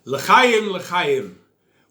L'chaim, l'chaim.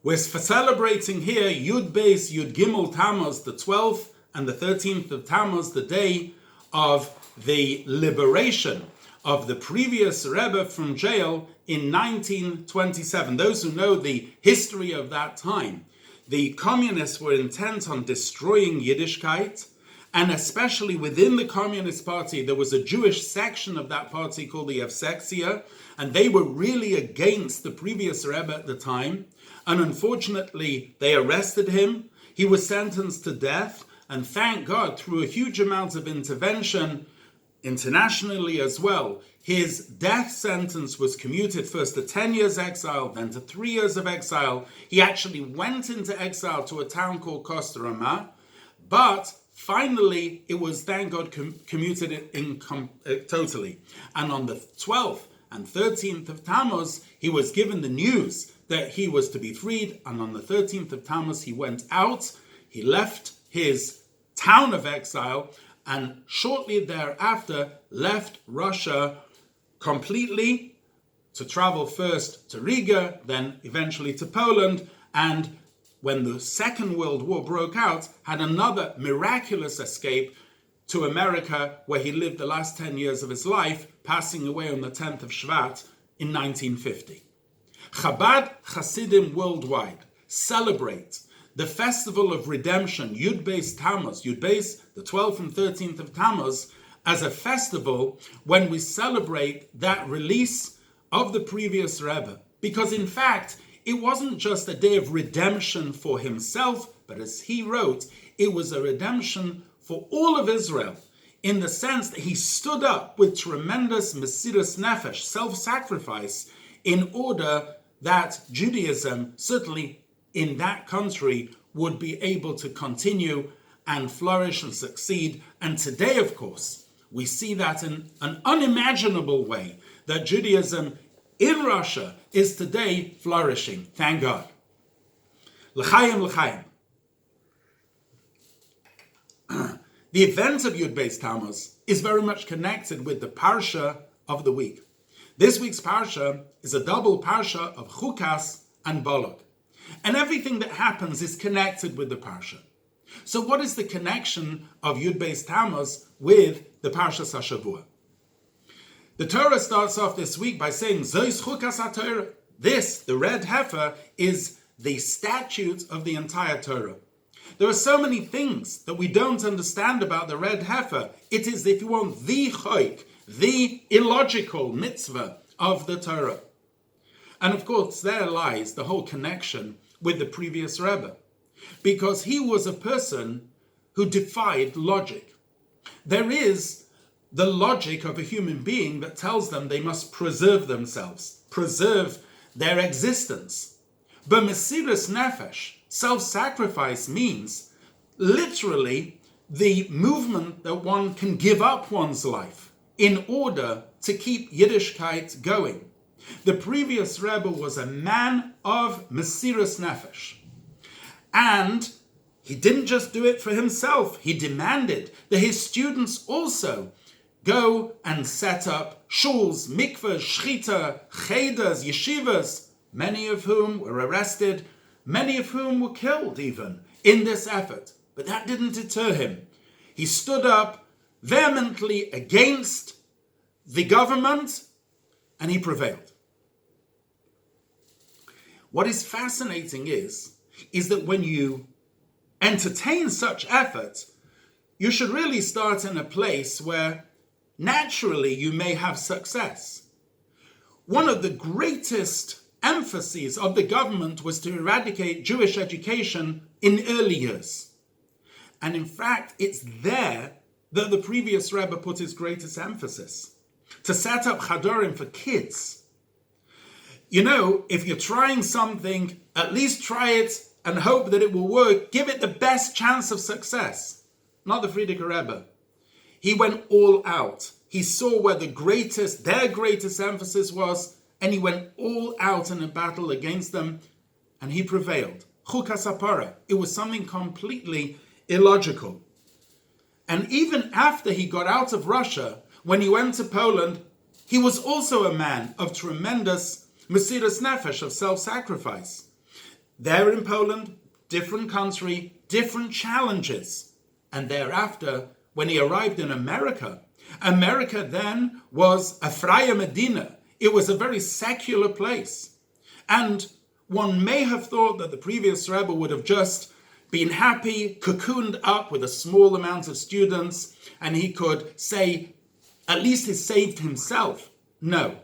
We're celebrating here Yud Beis, Yud Gimel Tamuz, the 12th and the 13th of Tamuz, the day of the liberation of the previous Rebbe from jail in 1927. Those who know the history of that time, the communists were intent on destroying Yiddishkeit, and especially within the Communist Party, there was a Jewish section of that party called the Evseksia, and they were really against the previous Rebbe at the time. And unfortunately, they arrested him. He was sentenced to death, and thank God, through a huge amount of intervention, internationally as well, his death sentence was commuted first to 10 years exile, then to 3 years of exile. He actually went into exile to a town called Kostroma, but finally, it was, thank God, commuted totally. And on the 12th and 13th of Tammuz, he was given the news that he was to be freed. And on the 13th of Tammuz, he went out. He left his town of exile and shortly thereafter left Russia completely to travel first to Riga, then eventually to Poland, and when the Second World War broke out, had another miraculous escape to America, where he lived the last 10 years of his life, passing away on the 10th of Shvat in 1950. Chabad Hasidim worldwide celebrate the festival of redemption, Yud Beis Tammuz, Yud Beis, the 12th and 13th of Tammuz, as a festival when we celebrate that release of the previous Rebbe. Because in fact, it wasn't just a day of redemption for himself, but as he wrote, it was a redemption for all of Israel, in the sense that he stood up with tremendous Mesiras Nefesh, self-sacrifice, in order that Judaism, certainly in that country, would be able to continue and flourish and succeed. And today, of course, we see that in an unimaginable way, that Judaism in Russia is today flourishing. Thank God. L'chaim, l'chaim. The event of Yud Beis Tammuz is very much connected with the Parsha of the week. This week's Parsha is a double Parsha of Chukas and Balak. And everything that happens is connected with the Parsha. So what is the connection of Yud Beis Tammuz with the Parshas HaShavua? The Torah starts off this week by saying, Zois Chukas HaTorah. This, the red heifer, is the statute of the entire Torah. There are so many things that we don't understand about the red heifer. It is, if you want, the choik, the illogical mitzvah of the Torah. And of course, there lies the whole connection with the previous Rebbe, because he was a person who defied logic. There is the logic of a human being that tells them they must preserve themselves, preserve their existence. But Mesiras Nefesh, self-sacrifice, means literally the movement that one can give up one's life in order to keep Yiddishkeit going. The previous Rebbe was a man of Mesiras Nefesh. And he didn't just do it for himself. He demanded that his students also go and set up shuls, mikvahs, shchita, cheders, yeshivas, many of whom were arrested, many of whom were killed even in this effort. But that didn't deter him. He stood up vehemently against the government, and he prevailed. What is fascinating is that when you entertain such effort, you should really start in a place where naturally you may have success. One of the greatest emphases of the government was to eradicate Jewish education in early years. And in fact, it's there that the previous Rebbe put his greatest emphasis, to set up chadorim for kids. You know, if you're trying something, at least try it and hope that it will work. Give it the best chance of success. Not the Frierdiker Rebbe. He went all out. He saw where their greatest emphasis was, and he went all out in a battle against them, and he prevailed. Chukas HaPorah. It was something completely illogical. And even after he got out of Russia, when he went to Poland, he was also a man of tremendous Mesiras Nefesh, of self-sacrifice. There in Poland, different country, different challenges. And thereafter, when he arrived in America, America then was a freie Medina. It was a very secular place. And one may have thought that the previous Rebbe would have just been happy, cocooned up with a small amount of students, and he could say, at least he saved himself. No.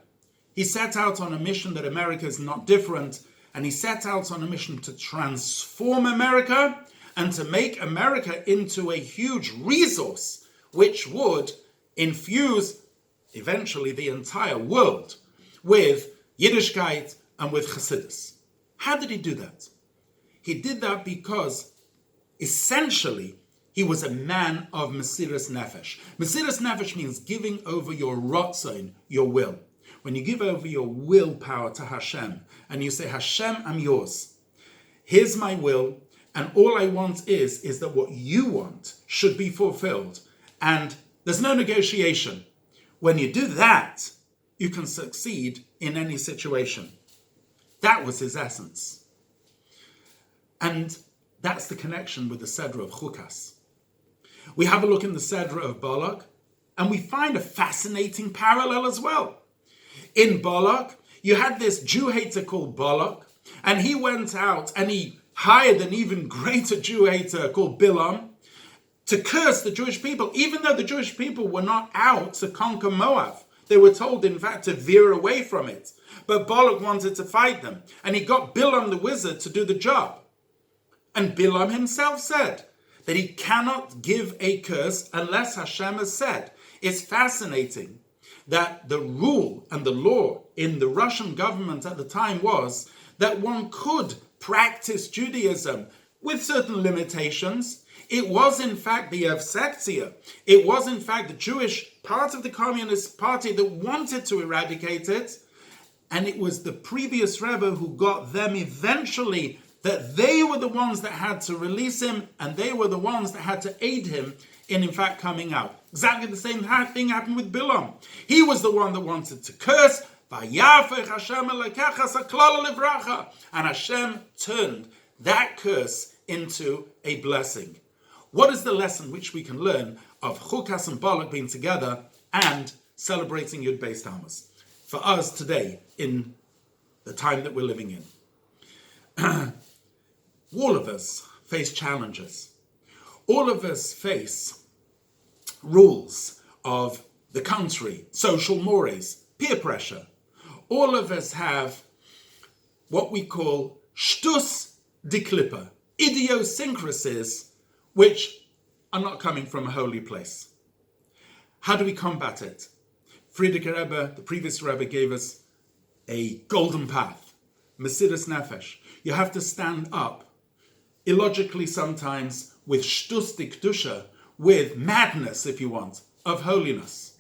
He set out on a mission that America is not different, and he set out on a mission to transform America and to make America into a huge resource which would infuse eventually the entire world with Yiddishkeit and with Chassidus. How did he do that? He did that because essentially he was a man of Mesiras Nefesh. Mesiras Nefesh means giving over your rotzain, your will. When you give over your willpower to Hashem and you say, Hashem, I'm yours. Here's my will, and all I want is that what you want should be fulfilled. And there's no negotiation. When you do that, you can succeed in any situation. That was his essence. And that's the connection with the Seder of Chukas. We have a look in the Seder of Balak, and we find a fascinating parallel as well. In Balak, you had this Jew hater called Balak, and he went out and he hired an even greater Jew hater called Bilam to curse the Jewish people, even though the Jewish people were not out to conquer Moab. They were told, in fact, to veer away from it. But Balak wanted to fight them, and he got Bilam the wizard to do the job. And Bilam himself said that he cannot give a curse unless Hashem has said. It's fascinating that the rule and the law in the Russian government at the time was that one could practice Judaism with certain limitations. It was in fact the Evsektia. It was in fact the Jewish part of the Communist Party that wanted to eradicate it. And it was the previous Rebbe who got them eventually, that they were the ones that had to release him, and they were the ones that had to aid him in fact coming out. Exactly the same thing happened with Bilam. He was the one that wanted to curse, and Hashem turned that curse into a blessing. What is the lesson which we can learn of Chukas and Balak being together and celebrating Yud Beis Tamuz for us today in the time that we're living in? All of us face challenges. All of us face rules of the country, social mores, peer pressure. All of us have what we call shtus de klippa, idiosyncrasies which are not coming from a holy place. How do we combat it? Frierdiker Rebbe, the previous Rebbe, gave us a golden path, Mesiras Nefesh. You have to stand up, illogically sometimes, with shtus de kedusha, with madness, if you want, of holiness.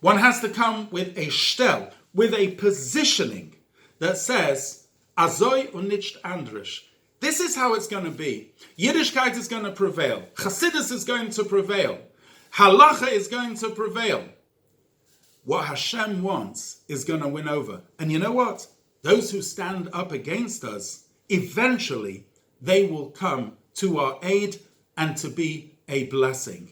One has to come with a shtel, with a positioning that says, Azoi und nicht andrisch. This is how it's going to be. Yiddishkeit is going to prevail. Chassidus is going to prevail. Halacha is going to prevail. What Hashem wants is going to win over. And you know what? Those who stand up against us, eventually they will come to our aid and to be a blessing.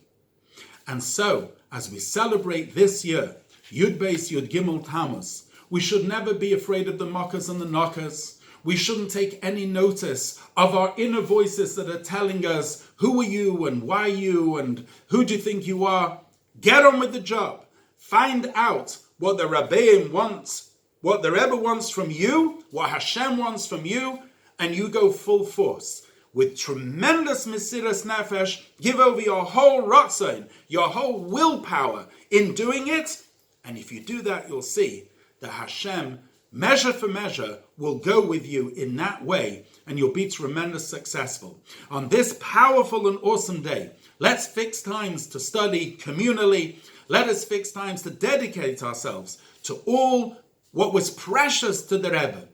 And so, as we celebrate this year, Yud Beis Yud Gimel Tamuz, we should never be afraid of the mockers and the knockers. We shouldn't take any notice of our inner voices that are telling us, who are you and why you and who do you think you are? Get on with the job. Find out what the Rabbi wants, what the Rebbe wants from you, what Hashem wants from you, and you go full force. With tremendous Mesiras Nefesh, give over your whole rotzain, your whole willpower in doing it. And if you do that, you'll see that Hashem, measure for measure, will go with you in that way, and you'll be tremendous successful. On this powerful and awesome day, let's fix times to study communally. Let us fix times to dedicate ourselves to all what was precious to the Rebbe.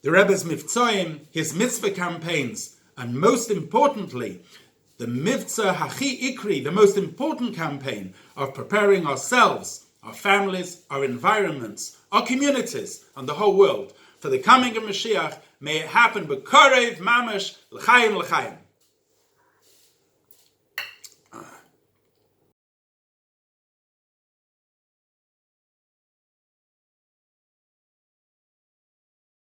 The Rebbe's Mivtzoim, his mitzvah campaigns, and most importantly, the Mivtzah Hachi Ikri, the most important campaign of preparing ourselves our families, our environments, our communities, and the whole world. For the coming of Mashiach, may it happen b'korev mamash l'chaim l'chaim.